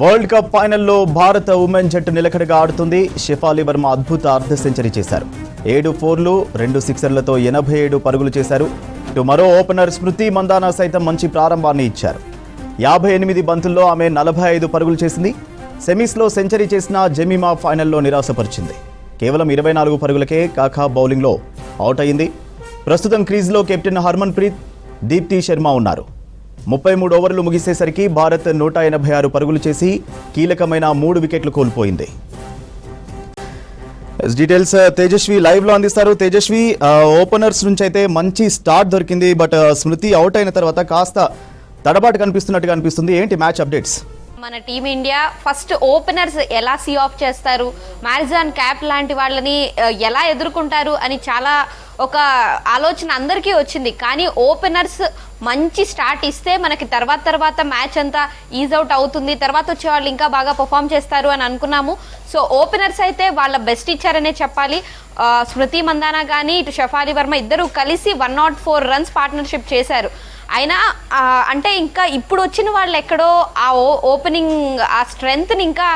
World cup ఫైనల్లో భారత women జట్టు నిలకడగా ఆడుతుంది. షెఫాలి వర్మ అద్భుత అర్ధ సెంచరీ చేశారు. 7 4లు 2 సిక్సర్లతో 87 పరుగులు చేశారు. ఇటు మరో ఓపెనర్ స్మృతి మందాన సైతం మంచి ప్రారంభాన్ని ఇచ్చారు. 58 బంతుల్లో ఆమె 45 పరుగులు చేసింది. సెమీస్లో సెంచరీ చేసిన జెమిమా ఫైనల్లో నిరాశపరిచింది. కేవలం 24 పరుగులకే కాకా బౌలింగ్లో అవుట్ అయింది. ప్రస్తుతం క్రీజ్లో కెప్టెన్ హర్మన్ ప్రీత్, దీప్తి శర్మ ఉన్నారు. 33 ఓవర్లు ముగిసేసరికి భారత్ 186 పరుగులు చేసి కీలకమైన 3 వికెట్లు కోల్పోయింది. డీటెయిల్స్ తేజస్వి లైవ్ లో అందిస్తారు. తేజస్వి, ఓపెనర్స్ నుంచి అయితే మంచి స్టార్ట్ దొరికింది. బట్ స్మృతి అవుట్ అయిన తర్వాత కాస్త తడబాటు కనిపిస్తున్నట్టుగా అనిపిస్తుంది. ఏంటి మ్యాచ్ అప్డేట్స్? మన టీమిండియా ఫస్ట్ ఓపెనర్స్ ఎలా సీ ఆఫ్ చేస్తారు, మ్యారిజాన్ క్యాప్ లాంటి వాళ్ళని ఎలా ఎదుర్కొంటారు అని చాలా ఒక ఆలోచన అందరికీ వచ్చింది. కానీ ఓపెనర్స్ మంచి స్టార్ట్ ఇస్తే మనకి తర్వాత మ్యాచ్ అంతా ఈజ్ అవుట్ అవుతుంది, తర్వాత వచ్చే వాళ్ళు ఇంకా బాగా పర్ఫామ్ చేస్తారు అని అనుకున్నాము. సో ఓపెనర్స్ అయితే వాళ్ళ బెస్ట్ ఇచ్చారనే చెప్పాలి. స్మృతి మందానా కానీ ఇటు షెఫాలి వర్మ ఇద్దరు కలిసి 104 రన్స్ పార్ట్నర్షిప్ చేశారు. అయినా అంటే ఇంకా ఇప్పుడు వచ్చిన వాళ్ళు ఎక్కడో ఆ ఓపెనింగ్ ఆ స్ట్రెంగ్త్ని ఇంకా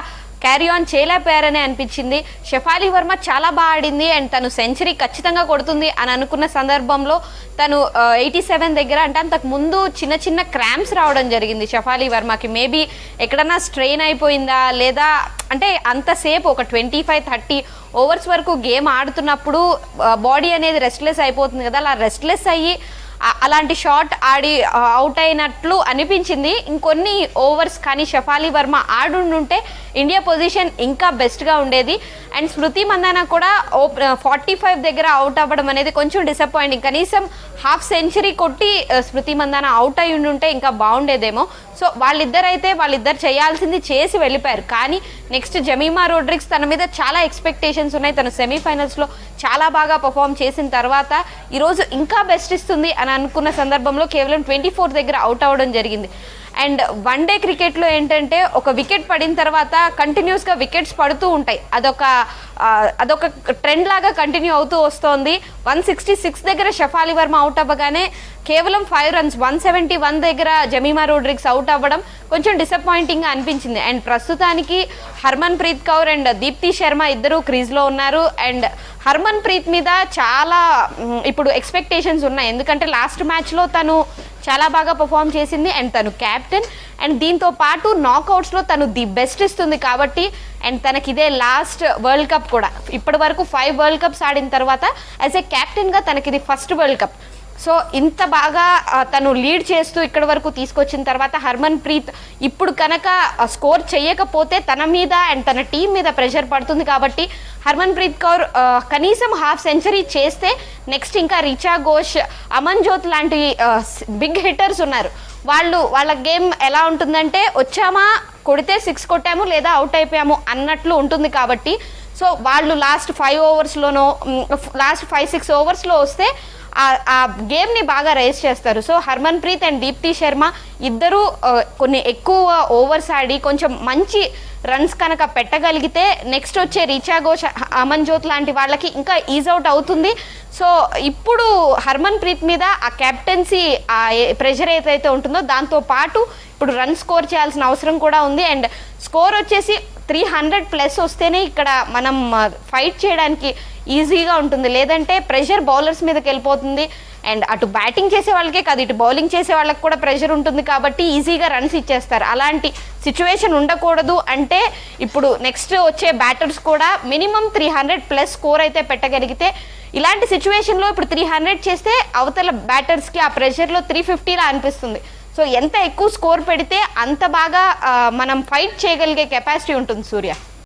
క్యారీ ఆన్ చేయలేకపోయారని అనిపించింది. షెఫాలి వర్మ చాలా బాగా ఆడింది అండ్ తను సెంచరీ ఖచ్చితంగా కొడుతుంది అని అనుకున్న సందర్భంలో తను 87 దగ్గర అంటే అంతకు ముందు చిన్న క్రాంప్స్ రావడం జరిగింది షెఫాలి వర్మకి. మేబీ ఎక్కడన్నా స్ట్రెయిన్ అయిపోయిందా లేదా అంటే అంతసేపు ఒక 25-30 ఓవర్స్ వరకు గేమ్ ఆడుతున్నప్పుడు బాడీ అనేది రెస్ట్లెస్ అయిపోతుంది కదా, అలా రెస్ట్లెస్ అయ్యి అలాంటి షాట్ ఆడి అవుట్ అయినట్లు అనిపించింది. ఇంకొన్ని ఓవర్స్ కానీ షెఫాలి వర్మ ఆడుంటే ఇండియా పొజిషన్ ఇంకా బెస్ట్గా ఉండేది. అండ్ స్మృతి మందానా కూడా 45 దగ్గర అవుట్ అవ్వడం అనేది కొంచెం డిసప్పాయింటింగ్. కనీసం హాఫ్ సెంచరీ కొట్టి స్మృతి మందానా అవుట్ అయి ఉంటే ఇంకా బాగుండేదేమో. సో వాళ్ళిద్దరు చేయాల్సింది చేసి వెళ్ళిపోయారు. కానీ నెక్స్ట్ జెమిమా రోడ్రిగ్స్ తన మీద చాలా ఎక్స్పెక్టేషన్స్ ఉన్నాయి. తను సెమీఫైనల్స్లో చాలా బాగా పర్ఫామ్ చేసిన తర్వాత ఈరోజు ఇంకా బెస్ట్ ఇస్తుంది అని అనుకున్న సందర్భంలో కేవలం 24 దగ్గర అవుట్ అవ్వడం జరిగింది. అండ్ వన్ డే క్రికెట్లో ఏంటంటే ఒక వికెట్ పడిన తర్వాత కంటిన్యూస్గా వికెట్స్ పడుతూ ఉంటాయి. అదొక ట్రెండ్ లాగా కంటిన్యూ అవుతూ వస్తోంది. 166 దగ్గర షెఫాలి వర్మ అవుట్ అవ్వగానే కేవలం 5 రన్స్ 171 దగ్గర జెమిమా రోడ్రిగ్స్ అవుట్ అవ్వడం కొంచెం డిసప్పాయింటింగ్గా అనిపించింది. అండ్ ప్రస్తుతానికి హర్మన్ ప్రీత్ కౌర్ అండ్ దీప్తి శర్మ ఇద్దరు క్రీజ్లో ఉన్నారు. అండ్ హర్మన్ ప్రీత్ మీద చాలా ఇప్పుడు ఎక్స్పెక్టేషన్స్ ఉన్నాయి. ఎందుకంటే లాస్ట్ మ్యాచ్లో తను చాలా బాగా పర్ఫామ్ చేసింది అండ్ తను క్యాప్టెన్. అండ్ దీంతో పాటు నాకౌట్స్లో తను ది బెస్ట్ ఇస్తుంది కాబట్టి అండ్ తనకి ఇదే లాస్ట్ వరల్డ్ కప్ కూడా. ఇప్పటి వరకు 5 వరల్డ్ కప్స్ ఆడిన తర్వాత యాజ్ ఏ క్యాప్టెన్గా తనకి ఇది ఫస్ట్ వరల్డ్ కప్. సో ఇంత బాగా తను లీడ్ చేస్తూ ఇక్కడి వరకు తీసుకొచ్చిన తర్వాత హర్మన్ ప్రీత్ ఇప్పుడు కనుక స్కోర్ చేయకపోతే తన మీద అండ్ తన టీం మీద ప్రెషర్ పడుతుంది. కాబట్టి హర్మన్ ప్రీత్ కౌర్ కనీసం హాఫ్ సెంచరీ చేస్తే నెక్స్ట్ ఇంకా రిచా ఘోష్, అమన్ జోత్ లాంటి బిగ్ హిట్టర్స్ ఉన్నారు. వాళ్ళ గేమ్ ఎలా ఉంటుందంటే వచ్చామా కొడితే 6 కొట్టాము లేదా అవుట్ అయిపోయాము అన్నట్లు ఉంటుంది. కాబట్టి సో వాళ్ళు లాస్ట్ 5 ఓవర్స్లోనో లాస్ట్ 5-6 ఓవర్స్లో వస్తే ఆ గేమ్ని బాగా రేస్ చేస్తారు. సో హర్మన్ ప్రీత్ అండ్ దీప్తి శర్మ ఇద్దరు కొన్ని ఎక్కువ ఓవర్స్ ఆడి కొంచెం మంచి రన్స్ కనుక పెట్టగలిగితే నెక్స్ట్ వచ్చే రిచా ఘోష్, అమన్ జోత్ లాంటి వాళ్ళకి ఇంకా ఈజ్ అవుట్ అవుతుంది. సో ఇప్పుడు హర్మన్ ప్రీత్ మీద ఆ కెప్టెన్సీ ఆ ప్రెషర్ ఏదైతే ఉంటుందో దాంతో పాటు ఇప్పుడు రన్ స్కోర్ చేయాల్సిన అవసరం కూడా ఉంది. అండ్ స్కోర్ వచ్చేసి 300+ వస్తేనే ఇక్కడ మనం ఫైట్ చేయడానికి ఈజీగా ఉంటుంది. లేదంటే ప్రెషర్ బౌలర్స్ మీదకి వెళ్ళిపోతుంది. అండ్ అటు బ్యాటింగ్ చేసే వాళ్ళకే కాదు ఇటు బౌలింగ్ చేసే వాళ్ళకి కూడా ప్రెషర్ ఉంటుంది. కాబట్టి ఈజీగా రన్స్ ఇచ్చేస్తారు. అలాంటి సిచ్యువేషన్ ఉండకూడదు అంటే ఇప్పుడు నెక్స్ట్ వచ్చే బ్యాటర్స్ కూడా మినిమం 300+ స్కోర్ అయితే పెట్టగలిగితే, ఇలాంటి సిచ్యువేషన్లో ఇప్పుడు 300 చేస్తే అవతల బ్యాటర్స్కి ఆ ప్రెషర్లో 350లా అనిపిస్తుంది. సో ఎంత ఎక్కువ స్కోర్ పెడితే అంత బాగా మనం ఫైట్ చేయగలిగే కెపాసిటీ ఉంటుంది సూర్య.